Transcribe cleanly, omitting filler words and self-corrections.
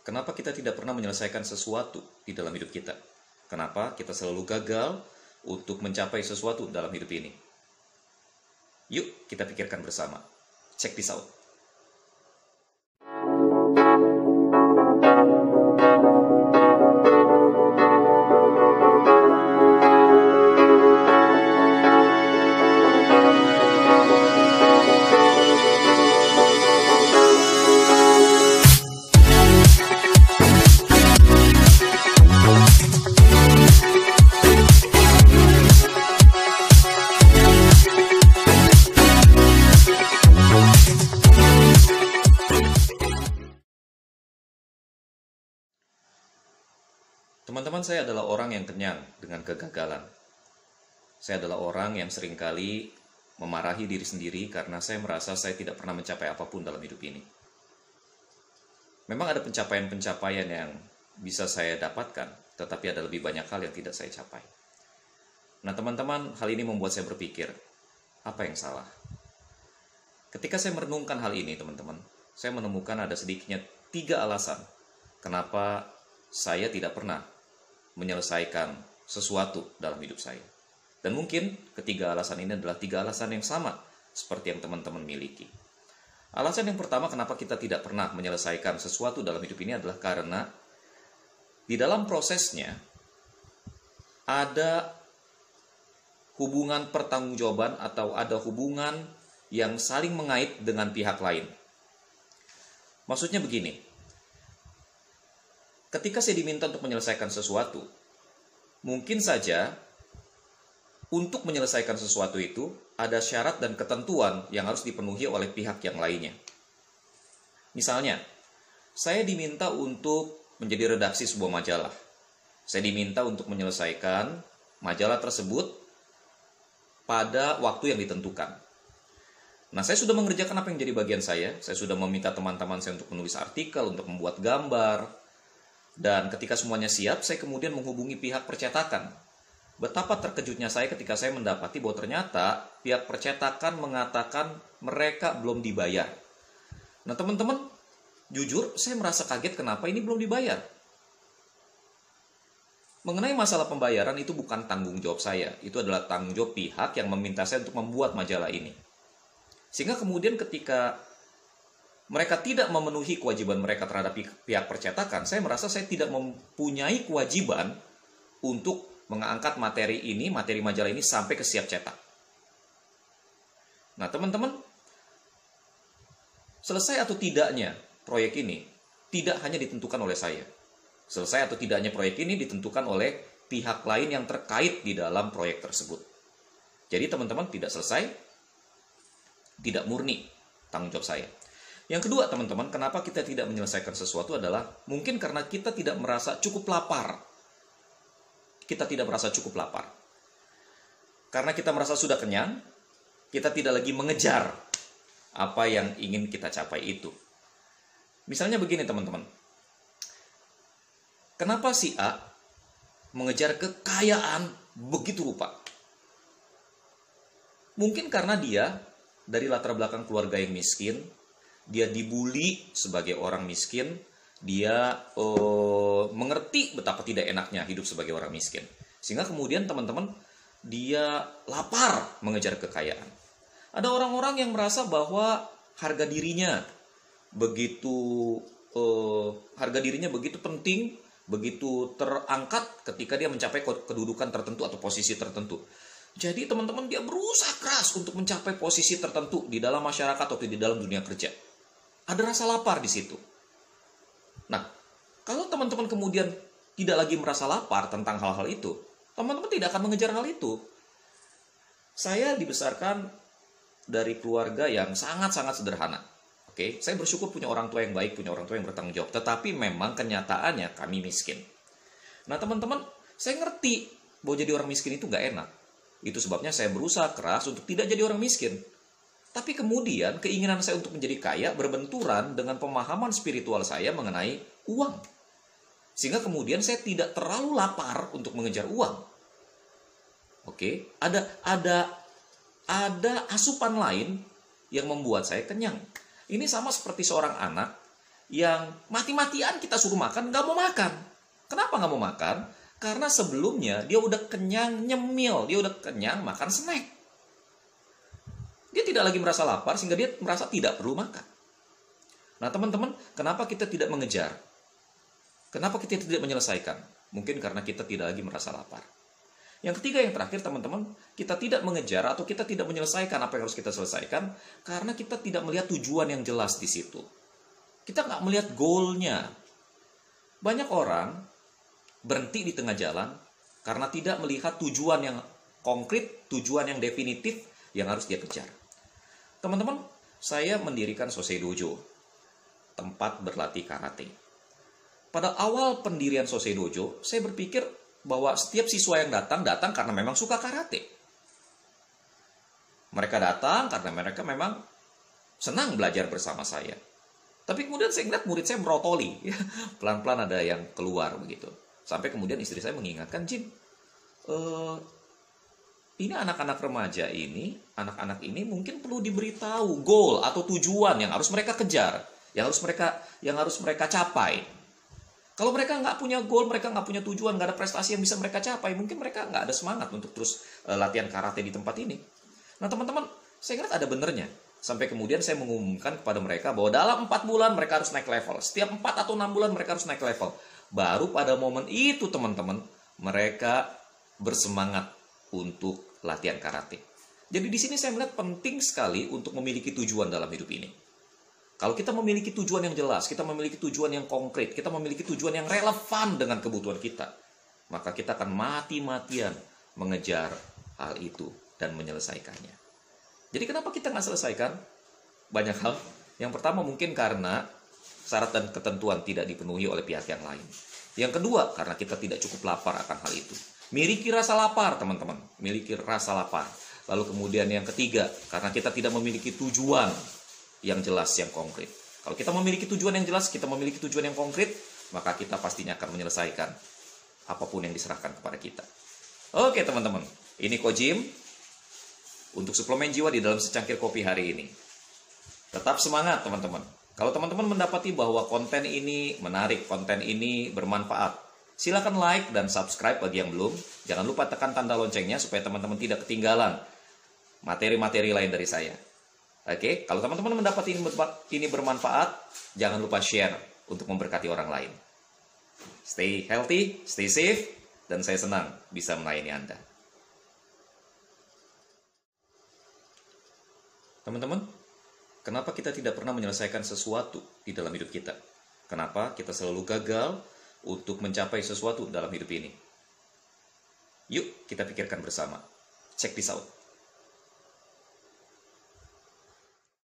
Kenapa kita tidak pernah menyelesaikan sesuatu di dalam hidup kita? Kenapa kita selalu gagal untuk mencapai sesuatu dalam hidup ini? Yuk kita pikirkan bersama. Check this out. Teman-teman, saya adalah orang yang kenyang dengan kegagalan. Saya adalah orang yang seringkali memarahi diri sendiri karena saya merasa saya tidak pernah mencapai apapun dalam hidup ini. Memang ada pencapaian-pencapaian yang bisa saya dapatkan, tetapi ada lebih banyak hal yang tidak saya capai. Nah teman-teman, hal ini membuat saya berpikir, apa yang salah? Ketika saya merenungkan hal ini teman-teman, saya menemukan ada sedikitnya 3 alasan kenapa saya tidak pernah menyelesaikan sesuatu dalam hidup saya. Dan mungkin ketiga alasan ini adalah 3 alasan yang sama seperti yang teman-teman miliki. Alasan yang pertama kenapa kita tidak pernah menyelesaikan sesuatu dalam hidup ini adalah karena di dalam prosesnya ada hubungan pertanggungjawaban atau ada hubungan yang saling mengait dengan pihak lain. Maksudnya begini, ketika saya diminta untuk menyelesaikan sesuatu, mungkin saja untuk menyelesaikan sesuatu itu ada syarat dan ketentuan yang harus dipenuhi oleh pihak yang lainnya. Misalnya, saya diminta untuk menjadi redaksi sebuah majalah. Saya diminta untuk menyelesaikan majalah tersebut pada waktu yang ditentukan. Nah, saya sudah mengerjakan apa yang jadi bagian saya. Saya sudah meminta teman-teman saya untuk menulis artikel, untuk membuat gambar. Dan ketika semuanya siap, saya kemudian menghubungi pihak percetakan. Betapa terkejutnya saya ketika saya mendapati bahwa ternyata pihak percetakan mengatakan mereka belum dibayar. Nah teman-teman, jujur saya merasa kaget kenapa ini belum dibayar. Mengenai masalah pembayaran itu bukan tanggung jawab saya. Itu adalah tanggung jawab pihak yang meminta saya untuk membuat majalah ini. Sehingga kemudian ketika mereka tidak memenuhi kewajiban mereka terhadap pihak percetakan, saya merasa saya tidak mempunyai kewajiban untuk mengangkat materi majalah ini sampai ke siap cetak. Nah teman-teman, selesai atau tidaknya proyek ini tidak hanya ditentukan oleh saya. Selesai atau tidaknya proyek ini ditentukan oleh pihak lain yang terkait di dalam proyek tersebut. Jadi teman-teman, tidak selesai, tidak murni tanggung jawab saya. Yang kedua teman-teman, kenapa kita tidak menyelesaikan sesuatu adalah mungkin karena kita tidak merasa cukup lapar. Kita tidak merasa cukup lapar. Karena kita merasa sudah kenyang, kita tidak lagi mengejar apa yang ingin kita capai itu. Misalnya begini teman-teman. Kenapa si A mengejar kekayaan begitu rupa? Mungkin karena dia dari latar belakang keluarga yang miskin, dia dibully sebagai orang miskin, dia mengerti betapa tidak enaknya hidup sebagai orang miskin. Sehingga kemudian teman-teman, dia lapar mengejar kekayaan. Ada orang-orang yang merasa bahwa harga dirinya begitu penting, begitu terangkat ketika dia mencapai kedudukan tertentu atau posisi tertentu. Jadi teman-teman, dia berusaha keras untuk mencapai posisi tertentu di dalam masyarakat atau di dalam dunia kerja. Ada rasa lapar di situ. Nah, kalau teman-teman kemudian tidak lagi merasa lapar tentang hal-hal itu, teman-teman tidak akan mengejar hal itu. Saya dibesarkan dari keluarga yang sangat-sangat sederhana. Oke, saya bersyukur punya orang tua yang baik, punya orang tua yang bertanggung jawab. Tetapi memang kenyataannya kami miskin. Nah, teman-teman, saya ngerti bahwa jadi orang miskin itu gak enak. Itu sebabnya saya berusaha keras untuk tidak jadi orang miskin. Tapi kemudian keinginan saya untuk menjadi kaya berbenturan dengan pemahaman spiritual saya mengenai uang. Sehingga kemudian saya tidak terlalu lapar untuk mengejar uang. Oke, ada asupan lain yang membuat saya kenyang. Ini sama seperti seorang anak yang mati-matian kita suruh makan, nggak mau makan. Kenapa nggak mau makan? Karena sebelumnya dia udah kenyang nyemil, dia udah kenyang makan snack. Dia tidak lagi merasa lapar sehingga dia merasa tidak perlu makan. Nah teman-teman, kenapa kita tidak mengejar? Kenapa kita tidak menyelesaikan? Mungkin karena kita tidak lagi merasa lapar. Yang ketiga, yang terakhir teman-teman, kita tidak mengejar atau kita tidak menyelesaikan apa yang harus kita selesaikan karena kita tidak melihat tujuan yang jelas di situ. Kita nggak melihat goalnya. Banyak orang berhenti di tengah jalan karena tidak melihat tujuan yang konkret, tujuan yang definitif yang harus dia kejar. Teman-teman, saya mendirikan Sosei Dojo, tempat berlatih karate. Pada awal pendirian Sosei Dojo, saya berpikir bahwa setiap siswa yang datang karena memang suka karate. Mereka datang karena mereka memang senang belajar bersama saya. Tapi kemudian saya melihat murid saya merotoli, pelan-pelan ada yang keluar begitu. Sampai kemudian istri saya mengingatkan, Jin, ini anak-anak remaja ini, anak-anak ini mungkin perlu diberitahu goal atau tujuan yang harus mereka kejar, yang harus mereka capai. Kalau mereka nggak punya goal, mereka nggak punya tujuan, nggak ada prestasi yang bisa mereka capai, mungkin mereka nggak ada semangat untuk terus latihan karate di tempat ini. Nah teman-teman, saya ingat ada benernya. Sampai kemudian saya mengumumkan kepada mereka bahwa dalam 4 bulan mereka harus naik level. Setiap 4 atau 6 bulan mereka harus naik level. Baru pada momen itu teman-teman, mereka bersemangat untuk latihan karate. Jadi di sini saya melihat penting sekali untuk memiliki tujuan dalam hidup ini. Kalau kita memiliki tujuan yang jelas, kita memiliki tujuan yang konkret, kita memiliki tujuan yang relevan dengan kebutuhan kita, maka kita akan mati-matian mengejar hal itu dan menyelesaikannya. Jadi kenapa kita nggak selesaikan? Banyak hal. Yang pertama mungkin karena syarat dan ketentuan tidak dipenuhi oleh pihak yang lain. Yang kedua, karena kita tidak cukup lapar akan hal itu. Miliki rasa lapar, teman-teman. Miliki rasa lapar. Lalu kemudian yang ketiga, karena kita tidak memiliki tujuan yang jelas, yang konkret. Kalau kita memiliki tujuan yang jelas, kita memiliki tujuan yang konkret, maka kita pastinya akan menyelesaikan apapun yang diserahkan kepada kita. Oke teman-teman, ini Ko Jim untuk suplemen jiwa di dalam secangkir kopi hari ini. Tetap semangat teman-teman. Kalau teman-teman mendapati bahwa konten ini menarik, konten ini bermanfaat, silakan like dan subscribe bagi yang belum. Jangan lupa tekan tanda loncengnya supaya teman-teman tidak ketinggalan materi-materi lain dari saya. Oke, kalau teman-teman mendapati ini bermanfaat, jangan lupa share untuk memberkati orang lain. Stay healthy, stay safe, dan saya senang bisa melayani Anda. Teman-teman, kenapa kita tidak pernah menyelesaikan sesuatu di dalam hidup kita? Kenapa kita selalu gagal untuk mencapai sesuatu dalam hidup ini? Yuk, kita pikirkan bersama. Check this out.